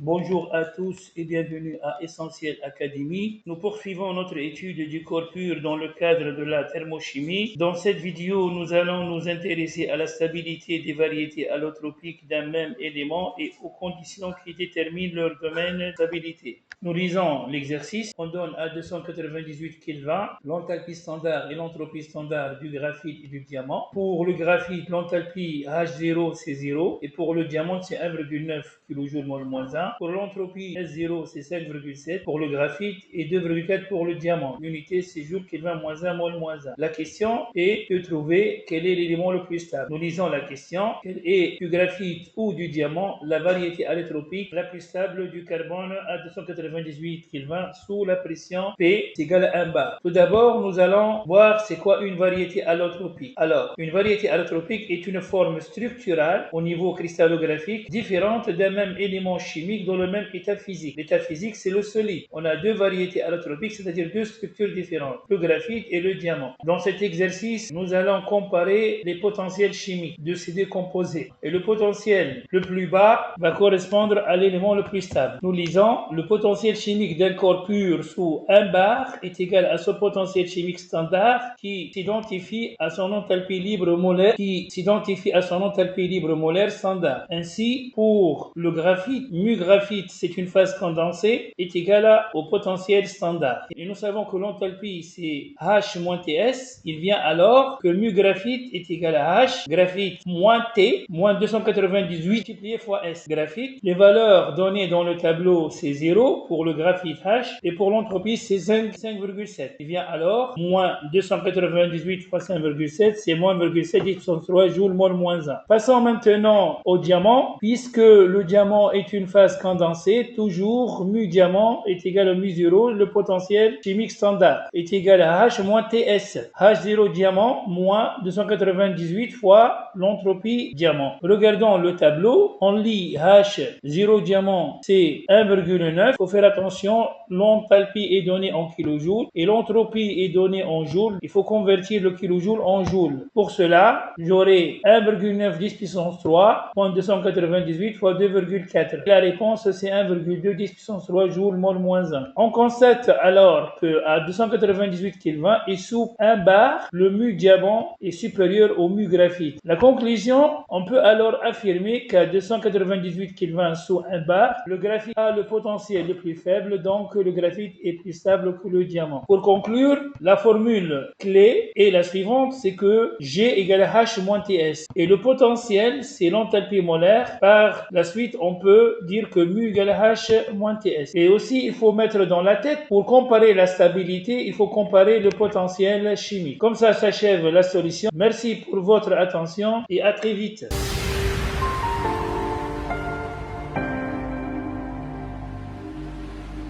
Bonjour à tous et bienvenue à Essentiel Academy. Nous poursuivons notre étude du corps pur dans le cadre de la thermochimie. Dans cette vidéo, nous allons nous intéresser à la stabilité des variétés allotropiques d'un même élément et aux conditions qui déterminent leur domaine de stabilité. Nous lisons l'exercice. On donne à 298 Kelvin l'enthalpie standard et l'entropie standard du graphite et du diamant. Pour le graphite, l'enthalpie H0 c'est 0 et pour le diamant c'est 1,9 kJ mol-1. Pour l'entropie S0 c'est 5,7 pour le graphite et 2,4 pour le diamant. L'unité c'est joule Kelvin -1 mol-1. La question est de trouver quel est l'élément le plus stable. Nous lisons la question. Quelle est du graphite ou du diamant la variété allotropique la plus stable du carbone à 298 Kelvin sous la pression P est égale à 1 bar. Tout d'abord, nous allons voir c'est quoi une variété allotropique. Alors, une variété allotropique est une forme structurale au niveau cristallographique différente d'un même élément chimique dans le même état physique. L'état physique, c'est le solide. On a deux variétés allotropiques, c'est-à-dire deux structures différentes, le graphite et le diamant. Dans cet exercice, nous allons comparer les potentiels chimiques de ces deux composés. Et le potentiel le plus bas va correspondre à l'élément le plus stable. Nous lisons, le potentiel chimique d'un corps pur sous 1 bar est égal à ce potentiel chimique standard qui s'identifie à son enthalpie libre molaire standard. Ainsi, pour le graphite, mu graphite, c'est une phase condensée, est égale au potentiel standard. Et nous savons que l'enthalpie, c'est H moins TS. Il vient alors que mu graphite est égal à H, graphite moins T, moins 298 multiplié fois S. Graphite, les valeurs données dans le tableau, c'est 0 pour le graphite H et pour l'entropie, c'est 5,7. Il vient alors moins 298 fois 5,7, c'est moins 0,7 10 puissance 3 joules mol-1. Passons maintenant au diamant. Puisque le diamant est une phase condensée, toujours mu diamant est égal à mu 0, le potentiel chimique standard est égal à H moins TS. H0 diamant moins 298 fois l'entropie diamant. Regardons le tableau. On lit H0 diamant, c'est 1,9. Il faut faire attention, l'enthalpie est donnée en kilojoules et l'entropie est donnée en joules. Il faut convertir le kilojoule en joules. Pour cela, j'aurai 1,9 10 puissance 3 moins 298 fois 2,4. La réponse, c'est 1,2 10 puissance 3 joules mol-1. On constate alors qu'à 298 Kelvin et sous 1 bar, le mu diamant est supérieur au mu graphite. La conclusion, on peut alors affirmer qu'à 298 Kelvin sous 1 bar, le graphite a le potentiel le plus faible, donc le graphite est plus stable que le diamant. Pour conclure, la formule clé est la suivante, c'est que G égale à H moins TS. Et le potentiel, c'est l'enthalpie molaire. Par la suite, on peut dire que mu égale à H moins TS. Et aussi, il faut mettre dans la tête, pour comparer la stabilité, il faut comparer le potentiel chimique. Comme ça s'achève la solution. Merci pour votre attention et à très vite.